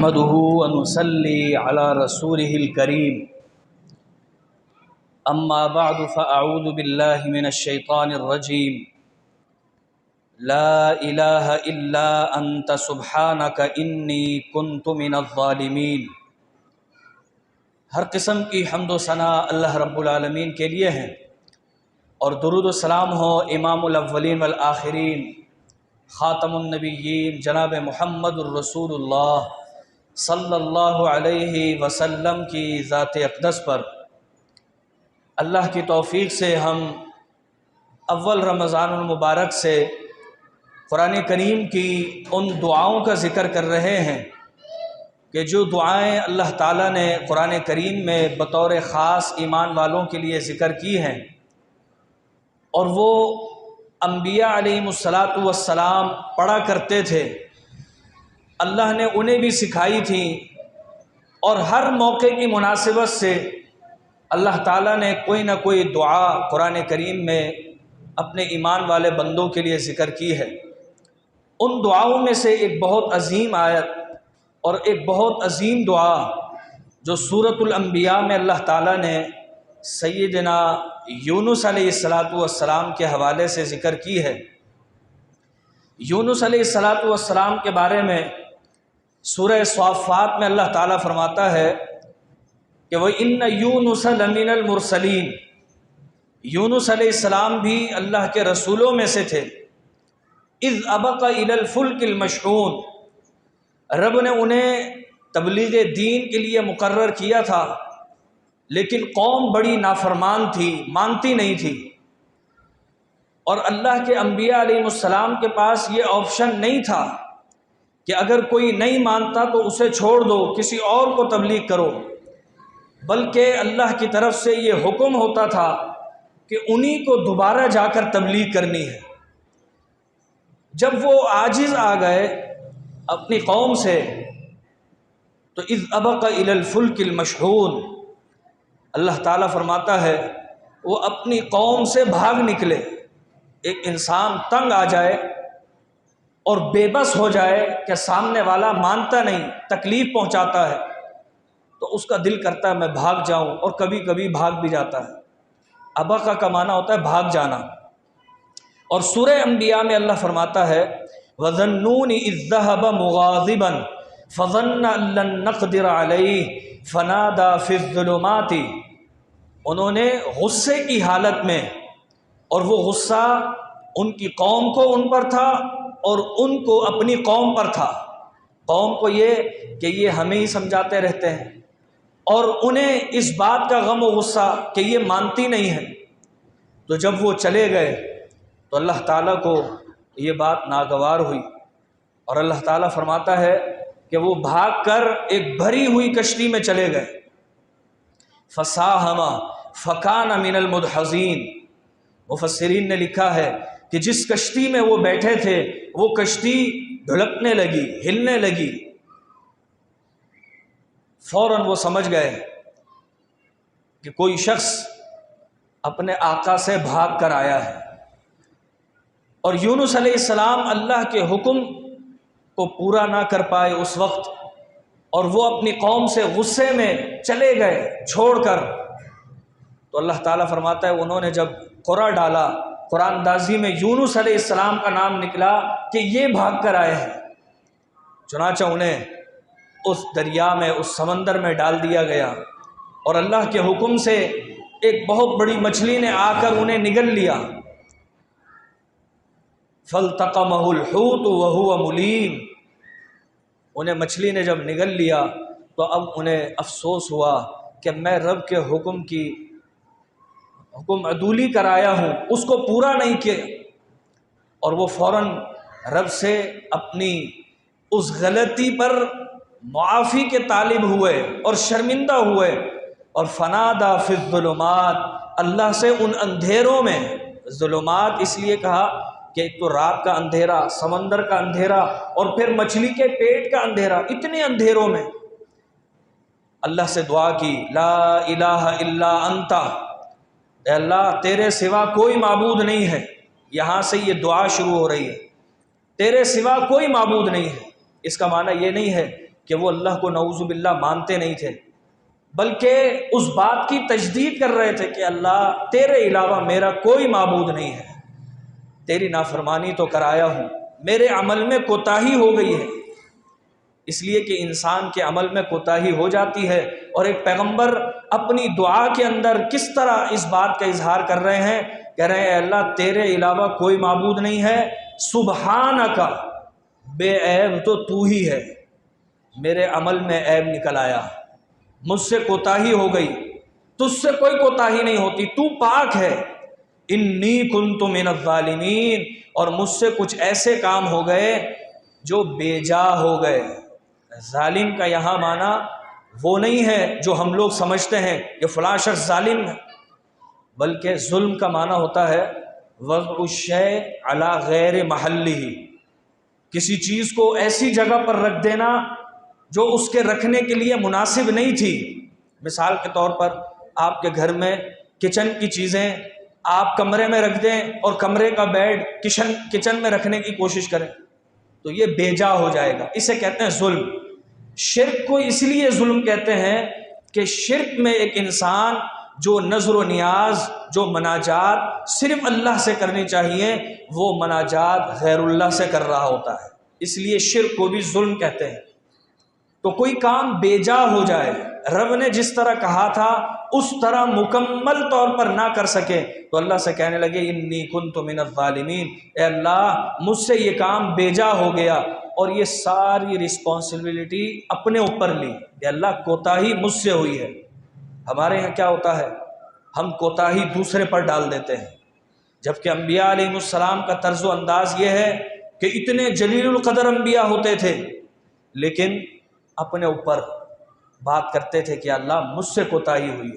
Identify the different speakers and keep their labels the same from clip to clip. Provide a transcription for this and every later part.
Speaker 1: نحمده ونصلي على رسوله الكريم أما بعد فأعوذ بالله من الشيطان الرجيم لا إله إلا أنت سبحانك إني كنت من الظالمين۔ ہر قسم کی حمد و ثنا اللہ رب العالمین کے لیے ہیں، اور درود و سلام ہو امام الاولین والآخرین خاتم النبیین جناب محمد الرسول اللہ صلی اللہ علیہ وسلم کی ذات اقدس پر۔ اللہ کی توفیق سے ہم اول رمضان المبارک سے قرآن کریم کی ان دعاؤں کا ذکر کر رہے ہیں کہ جو دعائیں اللہ تعالیٰ نے قرآن کریم میں بطور خاص ایمان والوں کے لیے ذکر کی ہیں، اور وہ انبیاء علیہم السلام پڑھا کرتے تھے، اللہ نے انہیں بھی سکھائی تھیں، اور ہر موقع کی مناسبت سے اللہ تعالیٰ نے کوئی نہ کوئی دعا قرآن کریم میں اپنے ایمان والے بندوں کے لیے ذکر کی ہے۔ ان دعاؤں میں سے ایک بہت عظیم آیت اور ایک بہت عظیم دعا جو سورۃ الانبیاء میں اللہ تعالیٰ نے سیدنا یونس علیہ السلام کے حوالے سے ذکر کی ہے۔ یونس علیہ السلام کے بارے میں سورہ صافات میں اللہ تعالیٰ فرماتا ہے کہ وَإِنَّ يُونُسَ لَمِنَ الْمُرْسَلِينَ، یونس علیہ السلام بھی اللہ کے رسولوں میں سے تھے۔ اِذْ أَبَقَ إِلَى الْفُلْكِ الْمَشْحُونِ، رب نے انہیں تبلیغ دین کے لیے مقرر کیا تھا، لیکن قوم بڑی نافرمان تھی، مانتی نہیں تھی، اور اللہ کے انبیاء علیہ السلام کے پاس یہ آپشن نہیں تھا کہ اگر کوئی نہیں مانتا تو اسے چھوڑ دو، کسی اور کو تبلیغ کرو، بلکہ اللہ کی طرف سے یہ حکم ہوتا تھا کہ انہی کو دوبارہ جا کر تبلیغ کرنی ہے۔ جب وہ عاجز آ گئے اپنی قوم سے تو اذ ابق الی الفلک المشحون، اللہ تعالیٰ فرماتا ہے وہ اپنی قوم سے بھاگ نکلے۔ ایک انسان تنگ آ جائے اور بے بس ہو جائے کہ سامنے والا مانتا نہیں، تکلیف پہنچاتا ہے، تو اس کا دل کرتا ہے میں بھاگ جاؤں، اور کبھی کبھی بھاگ بھی جاتا ہے۔ ابقا کا معنی ہوتا ہے بھاگ جانا۔ اور سورہ انبیاء میں اللہ فرماتا ہے وَظَنُّونِ إِذْ ذَهَبَ مُغَاضِبًا فَظَنَّ أَن لَّن نَّقْدِرَ عَلَيْهِ فَنَادَىٰ فِي الظُّلُمَاتِ، انہوں نے غصے کی حالت میں، اور وہ غصہ ان کی قوم کو ان پر تھا اور ان کو اپنی قوم پر تھا۔ قوم کو یہ کہ یہ ہمیں ہی سمجھاتے رہتے ہیں، اور انہیں اس بات کا غم و غصہ کہ یہ مانتی نہیں ہے۔ تو جب وہ چلے گئے تو اللہ تعالیٰ کو یہ بات ناگوار ہوئی، اور اللہ تعالیٰ فرماتا ہے کہ وہ بھاگ کر ایک بھری ہوئی کشتی میں چلے گئے۔ فَسَاهَمَ فَكَانَ مِنَ الْمُدْحَضِينَ، مفسرین نے لکھا ہے کہ جس کشتی میں وہ بیٹھے تھے وہ کشتی ڈھلکنے لگی، ہلنے لگی۔ فوراً وہ سمجھ گئے کہ کوئی شخص اپنے آقا سے بھاگ کر آیا ہے، اور یونس علیہ السلام اللہ کے حکم کو پورا نہ کر پائے اس وقت، اور وہ اپنی قوم سے غصے میں چلے گئے چھوڑ کر۔ تو اللہ تعالیٰ فرماتا ہے انہوں نے جب قرعہ ڈالا، قرآن اندازی میں یونس علیہ السلام کا نام نکلا کہ یہ بھاگ کر آئے ہیں، چنانچہ انہیں اس دریا میں، اس سمندر میں ڈال دیا گیا، اور اللہ کے حکم سے ایک بہت بڑی مچھلی نے آ کر انہیں نگل لیا۔ فَالْتَقَمَهُ الْحُوتُ وَهُوَ مُلِيمٌ، انہیں مچھلی نے جب نگل لیا تو اب انہیں افسوس ہوا کہ میں رب کے حکم عدولی کرایا ہوں، اس کو پورا نہیں کیا، اور وہ فوراً رب سے اپنی اس غلطی پر معافی کے طالب ہوئے اور شرمندہ ہوئے، اور فنادا فی الظلمات، اللہ سے ان اندھیروں میں، ظلمات اس لیے کہا کہ ایک تو رات کا اندھیرا، سمندر کا اندھیرا، اور پھر مچھلی کے پیٹ کا اندھیرا، اتنے اندھیروں میں اللہ سے دعا کی لا الہ الا انت، اے اللہ تیرے سوا کوئی معبود نہیں ہے۔ یہاں سے یہ دعا شروع ہو رہی ہے، تیرے سوا کوئی معبود نہیں ہے۔ اس کا معنی یہ نہیں ہے کہ وہ اللہ کو نعوذ باللہ مانتے نہیں تھے، بلکہ اس بات کی تجدید کر رہے تھے کہ اللہ تیرے علاوہ میرا کوئی معبود نہیں ہے، تیری نافرمانی تو کرایا ہوں، میرے عمل میں کوتاہی ہو گئی ہے۔ اس لیے کہ انسان کے عمل میں کوتاہی ہو جاتی ہے، اور ایک پیغمبر اپنی دعا کے اندر کس طرح اس بات کا اظہار کر رہے ہیں، کہہ رہے ہیں اے اللہ تیرے علاوہ کوئی معبود نہیں ہے، سبحانک، بے عیب تو تو ہی ہے، میرے عمل میں عیب نکل آیا، مجھ سے کوتاہی ہو گئی، تجھ سے کوئی کوتاہی نہیں ہوتی، تو پاک ہے، انی کنت من الظالمین، اور مجھ سے کچھ ایسے کام ہو گئے جو بے جا ہو گئے۔ ظالم کا یہاں معنی وہ نہیں ہے جو ہم لوگ سمجھتے ہیں کہ فلاں شخص ظالم ہے، بلکہ ظلم کا معنی ہوتا ہے وضع الشیء علی غیر محلہ، کسی چیز کو ایسی جگہ پر رکھ دینا جو اس کے رکھنے کے لیے مناسب نہیں تھی۔ مثال کے طور پر آپ کے گھر میں کچن کی چیزیں آپ کمرے میں رکھ دیں اور کمرے کا بیڈ کچن میں رکھنے کی کوشش کریں تو یہ بے جا ہو جائے گا، اسے کہتے ہیں ظلم۔ شرک کو اس لیے ظلم کہتے ہیں کہ شرک میں ایک انسان جو نظر و نیاز، جو مناجات صرف اللہ سے کرنی چاہیے، وہ مناجات غیر اللہ سے کر رہا ہوتا ہے، اس لیے شرک کو بھی ظلم کہتے ہیں۔ تو کوئی کام بے جا ہو جائے، رب نے جس طرح کہا تھا اس طرح مکمل طور پر نہ کر سکے تو اللہ سے کہنے لگے انی کنت من الظالمین، اے اللہ مجھ سے یہ کام بے جا ہو گیا، اور یہ ساری رسپانسبلٹی اپنے اوپر لی کہ اللہ کوتاہی مجھ سے ہوئی ہے۔ ہمارے یہاں کیا ہوتا ہے، ہم کوتاہی دوسرے پر ڈال دیتے ہیں، جبکہ انبیاء علیہ السلام کا طرز و انداز یہ ہے کہ اتنے جلیل القدر انبیاء ہوتے تھے لیکن اپنے اوپر بات کرتے تھے کہ اللہ مجھ سے کوتاہی ہوئی ہے۔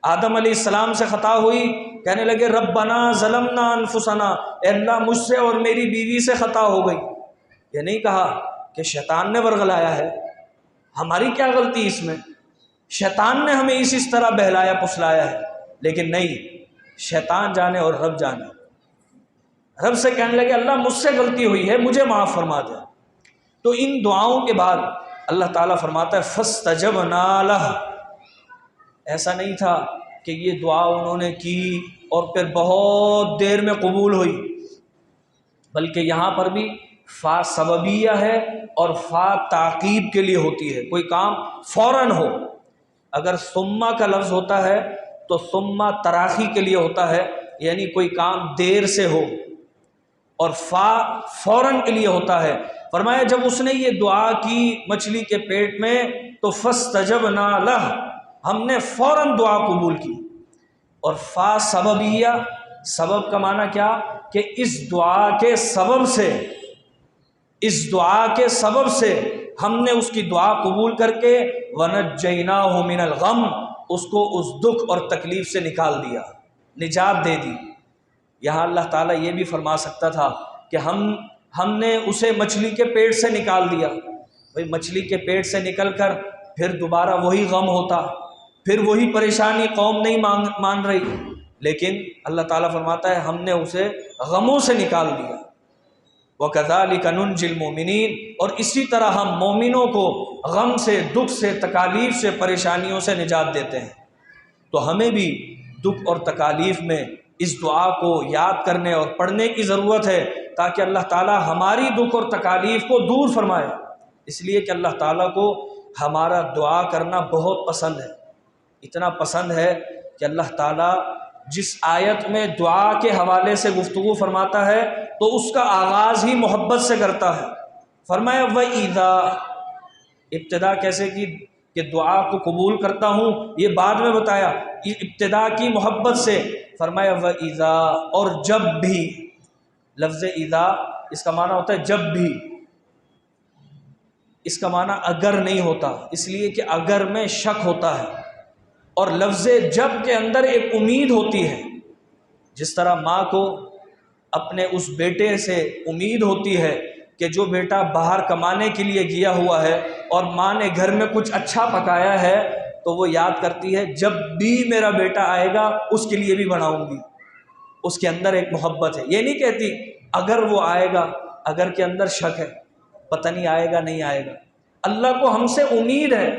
Speaker 1: آدم علیہ السلام سے خطا ہوئی، کہنے لگے ربنا ظلمنا انفسنا، اے اللہ مجھ سے اور میری بیوی سے خطا ہو گئی۔ یہ نہیں کہا کہ شیطان نے ورغلایا ہے، ہماری کیا غلطی اس میں، شیطان نے ہمیں اس طرح بہلایا پسلایا ہے، لیکن نہیں، شیطان جانے اور رب جانے۔ رب سے کہنے لگے اللہ مجھ سے غلطی ہوئی ہے، مجھے معاف فرما دے۔ تو ان دعاؤں کے بعد اللہ تعالیٰ فرماتا ہے فاستجبنا لہ، ایسا نہیں تھا کہ یہ دعا انہوں نے کی اور پھر بہت دیر میں قبول ہوئی، بلکہ یہاں پر بھی فا سببیہ ہے اور فا تعقیب کے لیے ہوتی ہے، کوئی کام فوراً ہو۔ اگر ثم کا لفظ ہوتا ہے تو ثم تراخی کے لیے ہوتا ہے، یعنی کوئی کام دیر سے ہو، اور فا فوراً کے لیے ہوتا ہے۔ فرمایا جب اس نے یہ دعا کی مچھلی کے پیٹ میں تو فاستجبنا لہ، ہم نے فوراً دعا قبول کی۔ اور فا سببیہ، سبب کا معنی کیا کہ اس دعا کے سبب سے، اس دعا کے سبب سے ہم نے اس کی دعا قبول کر کے وَنَجَّيْنَاهُ مِنَ الْغَمِّ، اس کو اس دکھ اور تکلیف سے نکال دیا، نجات دے دی۔ یہاں اللہ تعالیٰ یہ بھی فرما سکتا تھا کہ ہم نے اسے مچھلی کے پیٹ سے نکال دیا، بھئی مچھلی کے پیٹ سے نکل کر پھر دوبارہ وہی غم ہوتا، پھر وہی پریشانی، قوم نہیں مان رہی، لیکن اللہ تعالیٰ فرماتا ہے ہم نے اسے غموں سے نکال دیا۔ وَكَذَلِكَ نُنْجِي الْمُؤْمِنِينَ، اور اسی طرح ہم مومنوں کو غم سے، دکھ سے، تکالیف سے، پریشانیوں سے نجات دیتے ہیں۔ تو ہمیں بھی دکھ اور تکالیف میں اس دعا کو یاد کرنے اور پڑھنے کی ضرورت ہے تاکہ اللہ تعالیٰ ہماری دکھ اور تکالیف کو دور فرمائے، اس لیے کہ اللہ تعالیٰ کو ہمارا دعا کرنا بہت پسند ہے، اتنا پسند ہے کہ اللہ تعالیٰ جس آیت میں دعا کے حوالے سے گفتگو فرماتا ہے تو اس کا آغاز ہی محبت سے کرتا ہے۔ فرمایا وَإِذَا، ابتدا کیسے کی کہ دعا کو قبول کرتا ہوں، یہ بعد میں بتایا، ابتدا کی محبت سے۔ فرمایا وَإِذَا، اور جب بھی، لفظ اذا اس کا معنی ہوتا ہے جب بھی، اس کا معنی اگر نہیں ہوتا، اس لیے کہ اگر میں شک ہوتا ہے، اور لفظ جب کے اندر ایک امید ہوتی ہے، جس طرح ماں کو اپنے اس بیٹے سے امید ہوتی ہے کہ جو بیٹا باہر کمانے کے لیے گیا ہوا ہے اور ماں نے گھر میں کچھ اچھا پکایا ہے تو وہ یاد کرتی ہے جب بھی میرا بیٹا آئے گا اس کے لیے بھی بناؤں گی، اس کے اندر ایک محبت ہے۔ یہ نہیں کہتی اگر وہ آئے گا، اگر کے اندر شک ہے، پتہ نہیں آئے گا نہیں آئے گا، اللہ کو ہم سے امید ہے،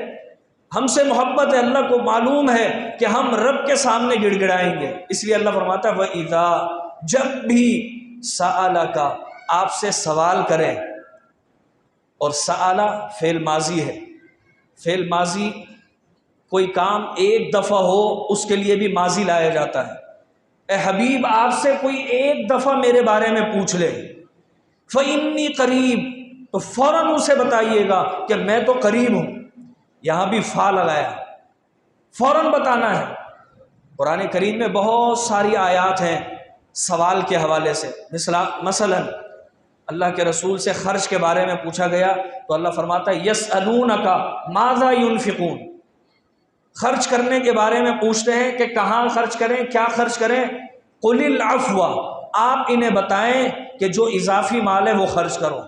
Speaker 1: ہم سے محبت ہے، اللہ کو معلوم ہے کہ ہم رب کے سامنے گڑ گڑائیں گے، اس لیے اللہ فرماتا ہے وَإِذَا، جب بھی سَأَلَكَ، آپ سے سوال کریں، اور سألہ فعل ماضی ہے، فعل ماضی کوئی کام ایک دفعہ ہو اس کے لیے بھی ماضی لایا جاتا ہے۔ اے حبیب آپ سے کوئی ایک دفعہ میرے بارے میں پوچھ لے، فَإِنِّي قریب، تو فوراً اسے بتائیے گا کہ میں تو قریب ہوں، یہاں بھی فا لگایا، فوراً بتانا ہے۔ قرآن کریم میں بہت ساری آیات ہیں سوال کے حوالے سے، مثلا اللہ کے رسول سے خرچ کے بارے میں پوچھا گیا تو اللہ فرماتا ہے یسألونک ماذا ينفقون، خرچ کرنے کے بارے میں پوچھتے ہیں کہ کہاں خرچ کریں، کیا خرچ کریں، قل العفو، آپ انہیں بتائیں کہ جو اضافی مال ہے وہ خرچ کرو،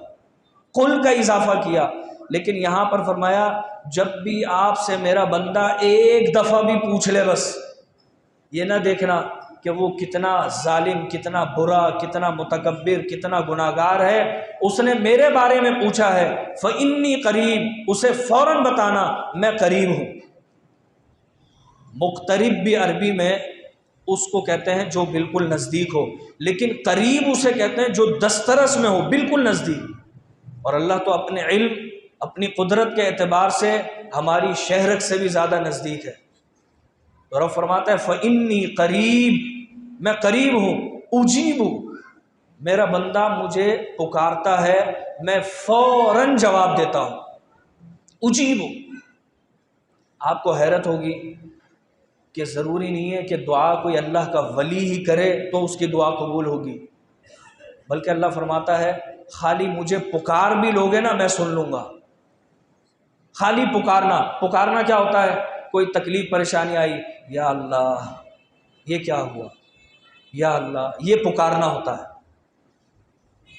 Speaker 1: قل کا اضافہ کیا، لیکن یہاں پر فرمایا جب بھی آپ سے میرا بندہ ایک دفعہ بھی پوچھ لے، بس یہ نہ دیکھنا کہ وہ کتنا ظالم، کتنا برا، کتنا متکبر، کتنا گناہگار ہے، اس نے میرے بارے میں پوچھا ہے، فَإِنِّي قریب، اسے فوراً بتانا میں قریب ہوں۔ مقترب بھی عربی میں اس کو کہتے ہیں جو بالکل نزدیک ہو، لیکن قریب اسے کہتے ہیں جو دسترس میں ہو، بالکل نزدیک۔ اور اللہ تو اپنے علم، اپنی قدرت کے اعتبار سے ہماری شہرت سے بھی زیادہ نزدیک ہے۔ تو رب فرماتا ہے فَإِنِّي قریب، میں قریب ہوں، اجیب، میرا بندہ مجھے پکارتا ہے میں فوراً جواب دیتا ہوں، اجیب۔ آپ کو حیرت ہوگی کہ ضروری نہیں ہے کہ دعا کوئی اللہ کا ولی ہی کرے تو اس کی دعا قبول ہوگی، بلکہ اللہ فرماتا ہے خالی مجھے پکار بھی لوگے نا میں سن لوں گا۔ خالی پکارنا، پکارنا کیا ہوتا ہے؟ کوئی تکلیف پریشانی آئی، یا اللہ یہ کیا ہوا، یا اللہ، یہ پکارنا ہوتا ہے۔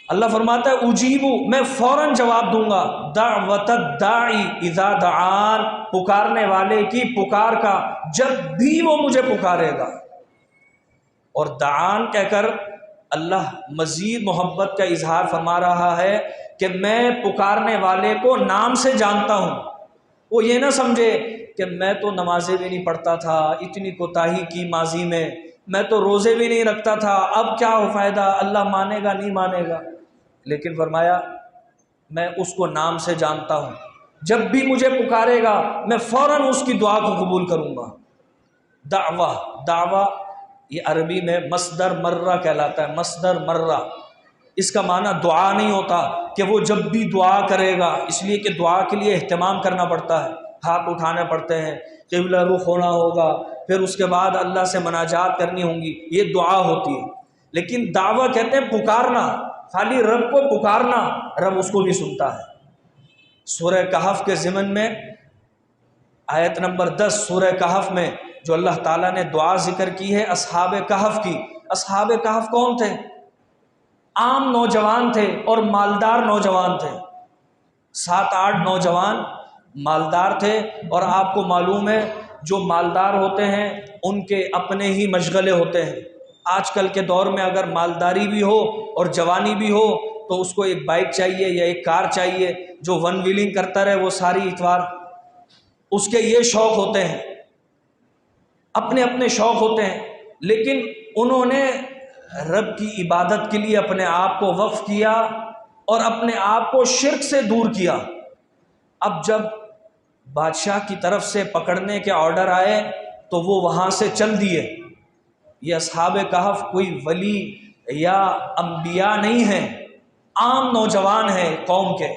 Speaker 1: اللہ فرماتا ہے اجیبو، میں فوراً جواب دوں گا، دعوت الداعی اذا دعان، پکارنے والے کی پکار کا جب بھی وہ مجھے پکارے گا۔ اور دعان کہہ کر اللہ مزید محبت کا اظہار فرما رہا ہے کہ میں پکارنے والے کو نام سے جانتا ہوں۔ وہ یہ نہ سمجھے کہ میں تو نمازیں بھی نہیں پڑھتا تھا، اتنی کوتاہی کی ماضی میں تو روزے بھی نہیں رکھتا تھا، اب کیا ہو فائدہ، اللہ مانے گا نہیں مانے گا۔ لیکن فرمایا میں اس کو نام سے جانتا ہوں، جب بھی مجھے پکارے گا میں فوراً اس کی دعا کو قبول کروں گا۔ دعویٰ، دعویٰ یہ عربی میں مصدر مرہ کہلاتا ہے، مصدر مرہ، اس کا معنی دعا نہیں ہوتا کہ وہ جب بھی دعا کرے گا، اس لیے کہ دعا کے لیے اہتمام کرنا پڑتا ہے، ہاتھ اٹھانے پڑتے ہیں، قبلہ رخ ہونا ہوگا، پھر اس کے بعد اللہ سے مناجات کرنی ہوں گی، یہ دعا ہوتی ہے۔ لیکن دعویٰ کہتے ہیں پکارنا، خالی رب کو پکارنا، رب اس کو بھی سنتا ہے۔ سورہ کہف کے ضمن میں آیت نمبر 10 سورہ کہف میں جو اللہ تعالیٰ نے دعا ذکر کی ہے اصحاب کہف کی، اصحاب کہف کون تھے؟ عام نوجوان تھے اور مالدار نوجوان تھے، 7-8 نوجوان مالدار تھے، اور آپ کو معلوم ہے جو مالدار ہوتے ہیں ان کے اپنے ہی مشغلے ہوتے ہیں۔ آج کل کے دور میں اگر مالداری بھی ہو اور جوانی بھی ہو تو اس کو ایک بائک چاہیے یا ایک کار چاہیے جو ون ویلنگ کرتا رہے وہ ساری اتوار، اس کے یہ شوق ہوتے ہیں، اپنے اپنے شوق ہوتے ہیں، لیکن انہوں نے رب کی عبادت کے لیے اپنے آپ کو وقف کیا اور اپنے آپ کو شرک سے دور کیا۔ اب جب بادشاہ کی طرف سے پکڑنے کے آرڈر آئے تو وہ وہاں سے چل دیے۔ یہ اصحاب کہف کوئی ولی یا انبیاء نہیں ہیں، عام نوجوان ہیں قوم کے۔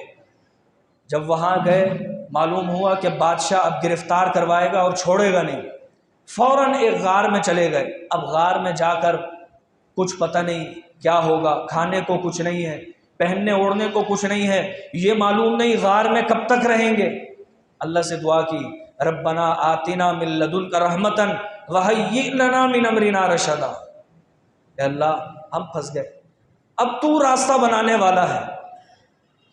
Speaker 1: جب وہاں گئے معلوم ہوا کہ بادشاہ اب گرفتار کروائے گا اور چھوڑے گا نہیں، فوراً ایک غار میں چلے گئے۔ اب غار میں جا کر کچھ پتہ نہیں کیا ہوگا، کھانے کو کچھ نہیں ہے، پہننے اوڑھنے کو کچھ نہیں ہے، یہ معلوم نہیں غار میں کب تک رہیں گے۔ اللہ سے دعا کی ربنا آتنا من لدنک رحمتا وہیئ لنا من امرنا رشدا، اے اللہ ہم پھنس گئے، اب تو راستہ بنانے والا ہے۔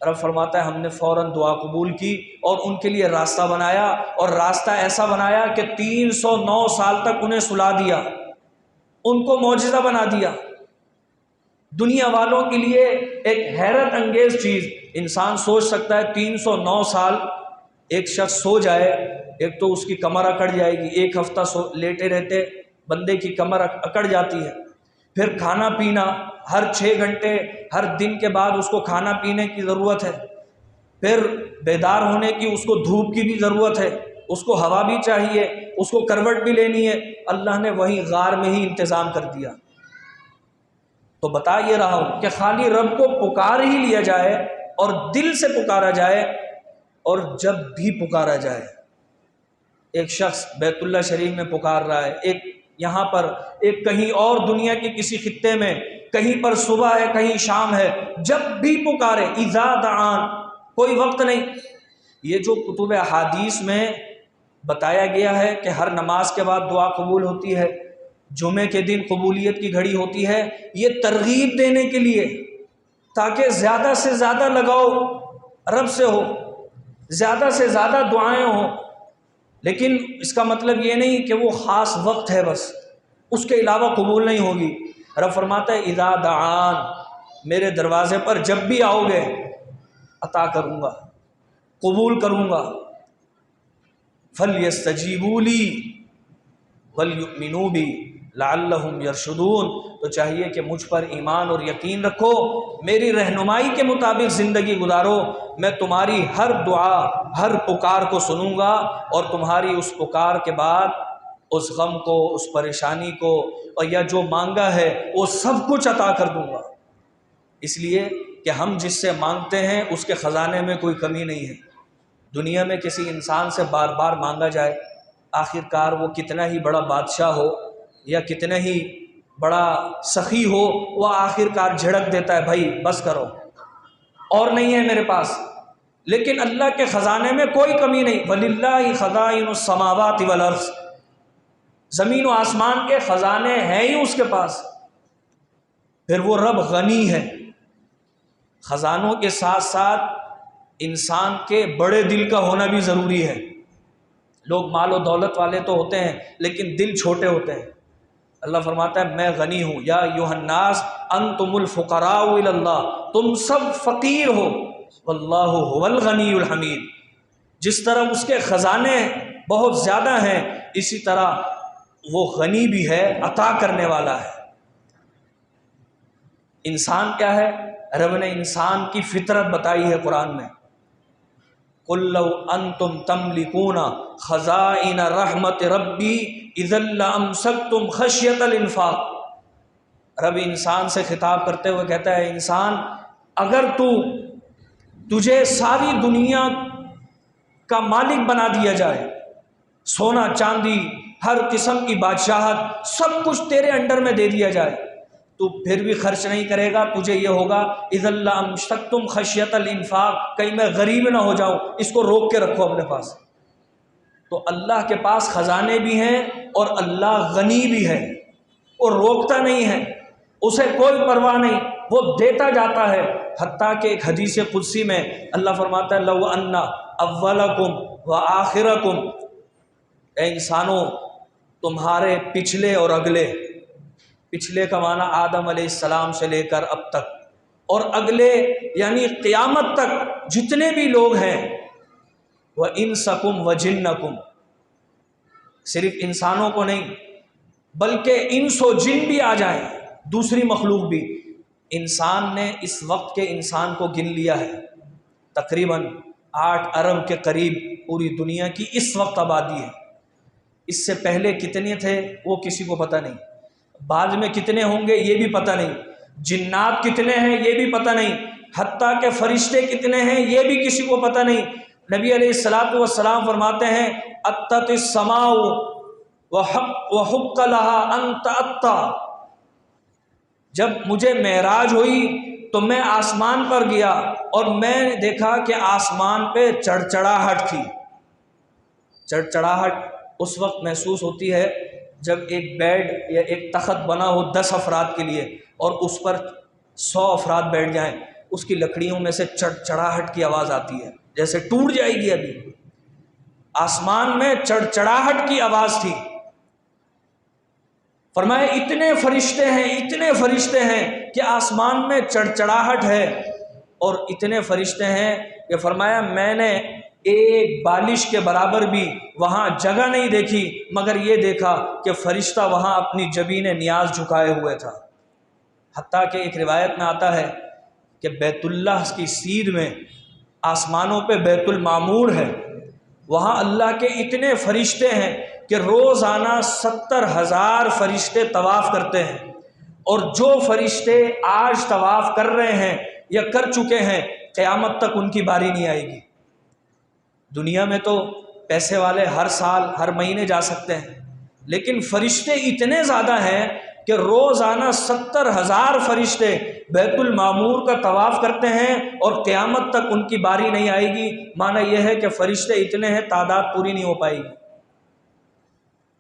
Speaker 1: رب فرماتا ہے ہم نے فوراً دعا قبول کی اور ان کے لیے راستہ بنایا، اور راستہ ایسا بنایا کہ 309 سال تک انہیں سلا دیا، ان کو معجزہ بنا دیا۔ دنیا والوں کے لیے ایک حیرت انگیز چیز، انسان سوچ سکتا ہے 309 سال ایک شخص سو جائے، ایک تو اس کی کمر اکڑ جائے گی، ایک ہفتہ لیٹے رہتے بندے کی کمر اکڑ جاتی ہے۔ پھر کھانا پینا، ہر 6 گھنٹے ہر دن کے بعد اس کو کھانا پینے کی ضرورت ہے۔ پھر بیدار ہونے کی اس کو دھوپ کی بھی ضرورت ہے، اس کو ہوا بھی چاہیے، اس کو کروٹ بھی لینی ہے۔ اللہ نے وہیں غار میں ہی انتظام کر دیا۔ تو بتا یہ رہا ہوں کہ خالی رب کو پکار ہی لیا جائے اور دل سے پکارا جائے، اور جب بھی پکارا جائے۔ ایک شخص بیت اللہ شریف میں پکار رہا ہے، ایک یہاں پر، ایک کہیں اور دنیا کے کسی خطے میں، کہیں پر صبح ہے کہیں شام ہے، جب بھی پکارے، اذا دعان، کوئی وقت نہیں۔ یہ جو کتب احادیث میں بتایا گیا ہے کہ ہر نماز کے بعد دعا قبول ہوتی ہے، جمعے کے دن قبولیت کی گھڑی ہوتی ہے، یہ ترغیب دینے کے لیے تاکہ زیادہ سے زیادہ لگاؤ رب سے ہو، زیادہ سے زیادہ دعائیں ہوں۔ لیکن اس کا مطلب یہ نہیں کہ وہ خاص وقت ہے بس، اس کے علاوہ قبول نہیں ہوگی۔ رب فرماتا ہے اذا دعان، میرے دروازے پر جب بھی آؤ گے عطا کروں گا، قبول کروں گا۔ فَلْيَسْتَجِيبُوا لِي وَلْيُؤْمِنُوا بِي لَعَلَّهُمْ يَرْشُدُونَ، تو چاہیے کہ مجھ پر ایمان اور یقین رکھو، میری رہنمائی کے مطابق زندگی گزارو، میں تمہاری ہر دعا، ہر پکار کو سنوں گا، اور تمہاری اس پکار کے بعد اس غم کو، اس پریشانی کو، اور یا جو مانگا ہے وہ سب کچھ عطا کر دوں گا۔ اس لیے کہ ہم جس سے مانگتے ہیں اس کے خزانے میں کوئی کمی نہیں ہے۔ دنیا میں کسی انسان سے بار بار مانگا جائے، آخر کار وہ کتنا ہی بڑا بادشاہ ہو یا کتنا ہی بڑا سخی ہو، وہ آخر کار جھڑک دیتا ہے، بھائی بس کرو، اور نہیں ہے میرے پاس۔ لیکن اللہ کے خزانے میں کوئی کمی نہیں۔ وَلِلَّهِ خَزَائِنُ السَّمَاوَاتِ وَالْأَرْضِ، زمین و آسمان کے خزانے ہیں ہی اس کے پاس۔ پھر وہ رب غنی ہے۔ خزانوں کے ساتھ ساتھ انسان کے بڑے دل کا ہونا بھی ضروری ہے۔ لوگ مال و دولت والے تو ہوتے ہیں لیکن دل چھوٹے ہوتے ہیں۔ اللہ فرماتا ہے میں غنی ہوں، یا ایھا الناس انتم الفقراء الی اللہ، تم سب فقیر ہو، واللہ هو الغنی الحمید۔ جس طرح اس کے خزانے بہت زیادہ ہیں، اسی طرح وہ غنی بھی ہے، عطا کرنے والا ہے۔ انسان کیا ہے؟ رب نے انسان کی فطرت بتائی ہے قرآن میں، قُل لَّوْ أَنتُمْ تَمْلِكُونَ خَزَائِنَ رَحْمَتِ رَبِّي إِذًا لَّأَمْسَكْتُمْ خَشْيَةَ الْإِنفَاقِ۔ رب انسان سے خطاب کرتے ہوئے کہتا ہے، انسان اگر تجھے ساری دنیا کا مالک بنا دیا جائے، سونا چاندی ہر قسم کی بادشاہت سب کچھ تیرے انڈر میں دے دیا جائے، تو پھر بھی خرچ نہیں کرے گا، تجھے یہ ہوگا اِذًا لَّأَمْسَكْتُمْ خَشْيَةَ الْإِنفَاقِ، کہیں میں غریب نہ ہو جاؤں، اس کو روک کے رکھو اپنے پاس۔ تو اللہ کے پاس خزانے بھی ہیں اور اللہ غنی بھی ہے، اور روکتا نہیں ہے، اسے کوئی پرواہ نہیں، وہ دیتا جاتا ہے۔ حتیٰ کہ ایک حدیث قدسی میں اللہ فرماتا ہے لَوْ أَنَّ أَوَّلَكُمْ وَآخِرَكُمْ، اے انسانوں تمہارے پچھلے اور اگلے، پچھلے کا معنی آدم علیہ السلام سے لے کر اب تک، اور اگلے یعنی قیامت تک جتنے بھی لوگ ہیں، وَإِنسَكُمْ وَجِنَّكُمْ، صرف انسانوں کو نہیں بلکہ انس و جن بھی آ جائیں، دوسری مخلوق بھی۔ انسان نے اس وقت کے انسان کو گن لیا ہے، تقریباً 8 ارب کے قریب پوری دنیا کی اس وقت آبادی ہے۔ اس سے پہلے کتنے تھے وہ کسی کو پتہ نہیں، بعد میں کتنے ہوں گے یہ بھی پتہ نہیں، جنات کتنے ہیں یہ بھی پتہ نہیں، حتیٰ کہ فرشتے کتنے ہیں یہ بھی کسی کو پتہ نہیں۔ نبی علیہ الصلوۃ والسلام فرماتے ہیں اَتَّتِ السَّمَاءُ وَحُقَّ لَهَا أَن تَأَتَّى، جب مجھے معراج ہوئی تو میں آسمان پر گیا اور میں نے دیکھا کہ آسمان پہ چڑچڑاہٹ تھی۔ چڑچڑاہٹ اس وقت محسوس ہوتی ہے جب ایک بیڈ یا ایک تخت بنا ہو 10 افراد کے لیے اور اس پر 100 افراد بیٹھ جائیں، اس کی لکڑیوں میں سے چڑچڑاہٹ کی آواز آتی ہے جیسے ٹوٹ جائے گی۔ ابھی آسمان میں چڑچڑاہٹ کی آواز تھی۔ فرمایا اتنے فرشتے ہیں کہ آسمان میں چڑچڑاہٹ ہے، اور اتنے فرشتے ہیں کہ فرمایا میں نے ایک بالش کے برابر بھی وہاں جگہ نہیں دیکھی، مگر یہ دیکھا کہ فرشتہ وہاں اپنی جبین نیاز جھکائے ہوئے تھا۔ حتیٰ کہ ایک روایت میں آتا ہے کہ بیت اللہ کی سیر میں آسمانوں پہ بیت المعمور ہے، وہاں اللہ کے اتنے فرشتے ہیں کہ روزانہ 70,000 فرشتے طواف کرتے ہیں، اور جو فرشتے آج طواف کر رہے ہیں یا کر چکے ہیں، قیامت تک ان کی باری نہیں آئے گی۔ دنیا میں تو پیسے والے ہر سال ہر مہینے جا سکتے ہیں، لیکن فرشتے اتنے زیادہ ہیں کہ روزانہ 70,000 فرشتے بیت المعمور کا طواف کرتے ہیں اور قیامت تک ان کی باری نہیں آئے گی۔ معنی یہ ہے کہ فرشتے اتنے ہیں، تعداد پوری نہیں ہو پائے گی۔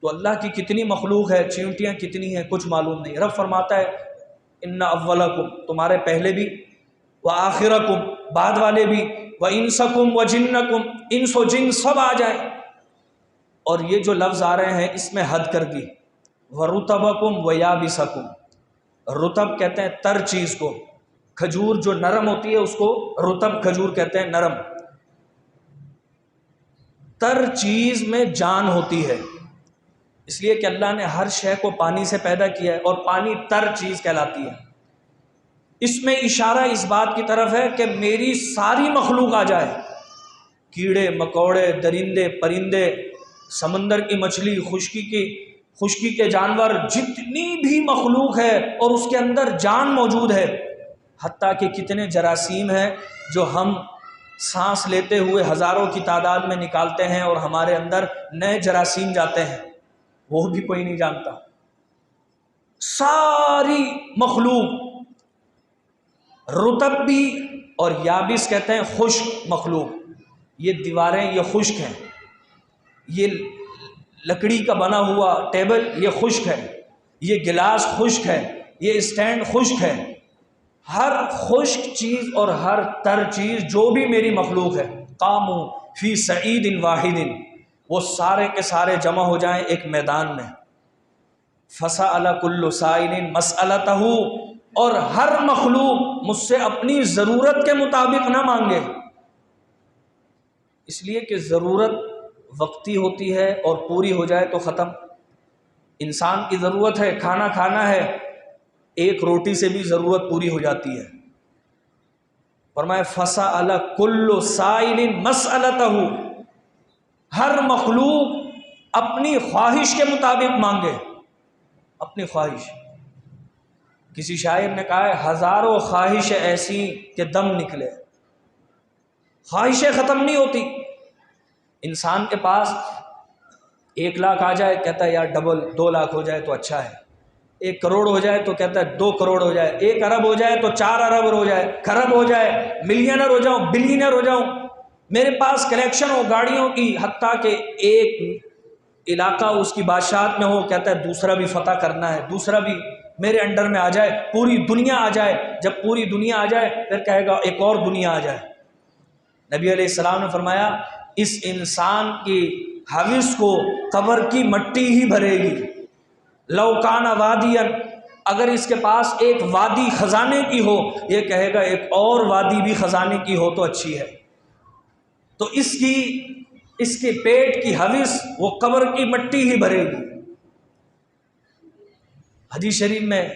Speaker 1: تو اللہ کی کتنی مخلوق ہے، چیونٹیاں کتنی ہیں، کچھ معلوم نہیں۔ رب فرماتا ہے ان اولکم، تمہارے پہلے بھی، وآخرکم، بعد والے بھی، وانسکم وجنکم، انس و جن سب آ جائیں۔ اور یہ جو لفظ آ رہے ہیں اس میں حد کر دی، ورطبکم ویابسکم۔ رطب کہتے ہیں تر چیز کو، کھجور جو نرم ہوتی ہے اس کو رطب کھجور کہتے ہیں، نرم۔ تر چیز میں جان ہوتی ہے، اس لیے کہ اللہ نے ہر شے کو پانی سے پیدا کیا ہے، اور پانی تر چیز کہلاتی ہے۔ اس میں اشارہ اس بات کی طرف ہے کہ میری ساری مخلوق آ جائے، کیڑے مکوڑے، درندے پرندے، سمندر کی مچھلی، خشکی کے جانور، جتنی بھی مخلوق ہے اور اس کے اندر جان موجود ہے، حتیٰ کہ کتنے جراثیم ہیں جو ہم سانس لیتے ہوئے ہزاروں کی تعداد میں نکالتے ہیں اور ہمارے اندر نئے جراثیم جاتے ہیں، وہ بھی کوئی نہیں جانتا۔ ساری مخلوق، رطب بھی اور یابس کہتے ہیں خشک مخلوق، یہ دیواریں یہ خشک ہیں، یہ لکڑی کا بنا ہوا ٹیبل یہ خشک ہے، یہ گلاس خشک ہے، یہ اسٹینڈ خشک ہے۔ ہر خشک چیز اور ہر تر چیز جو بھی میری مخلوق ہے، قاموا فی صعید واحد، وہ سارے کے سارے جمع ہو جائیں ایک میدان میں۔ فسأل کل سائل مسألتہ، اور ہر مخلوق مجھ سے اپنی ضرورت کے مطابق نہ مانگے، اس لیے کہ ضرورت وقتی ہوتی ہے اور پوری ہو جائے تو ختم۔ انسان کی ضرورت ہے، کھانا کھانا ہے، ایک روٹی سے بھی ضرورت پوری ہو جاتی ہے۔ فرمایا فسأل کل سائل مسألتہ، ہر مخلوق اپنی خواہش کے مطابق مانگے، اپنی خواہش۔ کسی شاعر نے کہا ہے ہزاروں خواہشیں ایسی کہ دم نکلے، خواہشیں ختم نہیں ہوتی۔ انسان کے پاس 1 لاکھ آ جائے کہتا ہے یار ڈبل 2 لاکھ ہو جائے تو اچھا ہے، 1 کروڑ ہو جائے تو کہتا ہے 2 کروڑ ہو جائے، 1 ارب ہو جائے تو 4 ارب ہو جائے، کھرب ہو جائے، ملینر ہو جاؤں، بلینر ہو جاؤں، میرے پاس کلیکشن ہو گاڑیوں کی، حتیٰ کہ ایک علاقہ اس کی بادشاہت میں ہو، کہتا ہے دوسرا بھی فتح کرنا ہے، دوسرا بھی میرے انڈر میں آ جائے، پوری دنیا آ جائے۔ جب پوری دنیا آ جائے پھر کہے گا ایک اور دنیا آ جائے۔ نبی علیہ السلام نے فرمایا اس انسان کی حوث کو قبر کی مٹی ہی بھرے گی۔ لو کان وادیا، اگر اس کے پاس ایک وادی خزانے کی ہو، یہ کہے گا ایک اور وادی بھی خزانے کی ہو تو اچھی ہے۔ تو اس کے پیٹ کی حوث وہ قبر کی مٹی ہی بھرے گی۔ حدیث شریف میں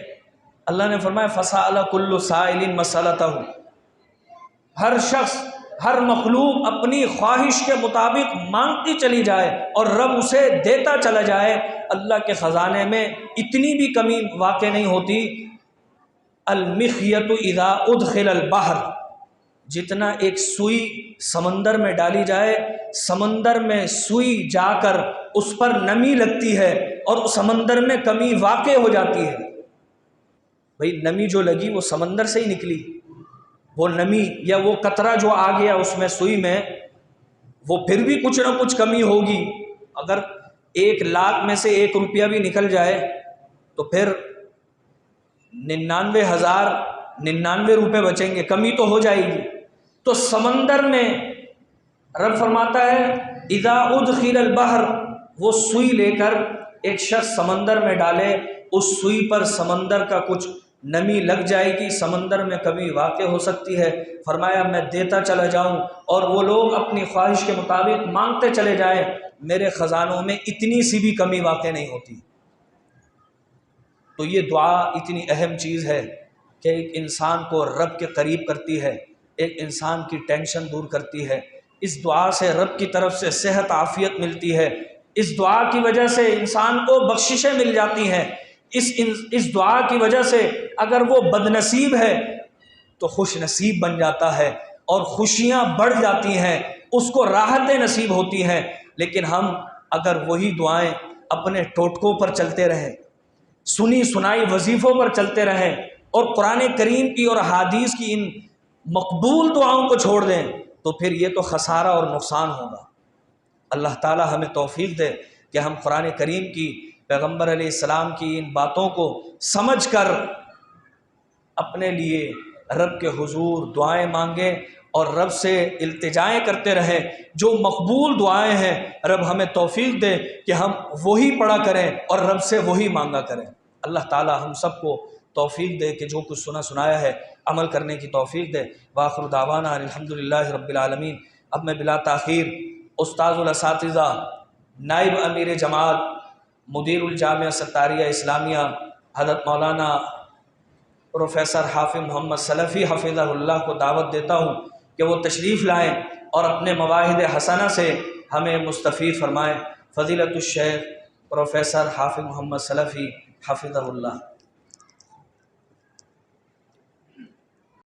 Speaker 1: اللہ نے فرمایا فسأل کل سائل مسألتہ، ہر شخص ہر مخلوق اپنی خواہش کے مطابق مانگتی چلی جائے اور رب اسے دیتا چلا جائے، اللہ کے خزانے میں اتنی بھی کمی واقع نہیں ہوتی۔ المخیط اذا ادخل البحر، جتنا ایک سوئی سمندر میں ڈالی جائے، سمندر میں سوئی جا کر اس پر نمی لگتی ہے اور سمندر میں کمی واقع ہو جاتی ہے۔ بھئی نمی جو لگی وہ سمندر سے ہی نکلی، وہ نمی یا وہ قطرہ جو آ گیا اس میں سوئی میں، وہ پھر بھی کچھ نہ کچھ کمی ہوگی۔ اگر 1 لاکھ میں سے 1 روپیہ بھی نکل جائے تو پھر 99,099 روپے بچیں گے، کمی تو ہو جائے گی۔ تو سمندر میں رب فرماتا ہے اذا ادخل البحر، وہ سوئی لے کر ایک شخص سمندر میں ڈالے، اس سوئی پر سمندر کا کچھ نمی لگ جائے گی، سمندر میں کمی واقع ہو سکتی ہے۔ فرمایا میں دیتا چلا جاؤں اور وہ لوگ اپنی خواہش کے مطابق مانگتے چلے جائیں، میرے خزانوں میں اتنی سی بھی کمی واقع نہیں ہوتی۔ تو یہ دعا اتنی اہم چیز ہے کہ ایک انسان کو رب کے قریب کرتی ہے، ایک انسان کی ٹینشن دور کرتی ہے۔ اس دعا سے رب کی طرف سے صحت عافیت ملتی ہے، اس دعا کی وجہ سے انسان کو بخششیں مل جاتی ہیں، اس دعا کی وجہ سے اگر وہ بد نصیب ہے تو خوش نصیب بن جاتا ہے اور خوشیاں بڑھ جاتی ہیں، اس کو راحتیں نصیب ہوتی ہیں۔ لیکن ہم اگر وہی دعائیں اپنے ٹوٹکوں پر چلتے رہیں، سنی سنائی وظیفوں پر چلتے رہیں اور قرآن کریم کی اور حدیث کی ان مقبول دعاؤں کو چھوڑ دیں تو پھر یہ تو خسارہ اور نقصان ہوگا۔ اللہ تعالی ہمیں توفیق دے کہ ہم قرآن کریم کی، پیغمبر علیہ السلام کی ان باتوں کو سمجھ کر اپنے لیے رب کے حضور دعائیں مانگیں اور رب سے التجائیں کرتے رہیں۔ جو مقبول دعائیں ہیں رب ہمیں توفیق دے کہ ہم وہی پڑھا کریں اور رب سے وہی مانگا کریں۔ اللہ تعالی ہم سب کو توفیق دے کہ جو کچھ سنایا ہے عمل کرنے کی توفیق دے۔ وآخر دعوانا الحمدللہ رب العالمین۔ اب میں بلا تاخیر استاذ الاساتذہ، نائب امیر جماعت، مدیر الجامعہ ستاریہ اسلامیہ حضرت مولانا پروفیسر حافظ محمد سلفی حفظہ اللہ کو دعوت دیتا ہوں کہ وہ تشریف لائیں اور اپنے مواہب حسنہ سے ہمیں مستفید فرمائیں۔ فضیلت الشیخ پروفیسر حافظ محمد سلفی حفظہ اللہ۔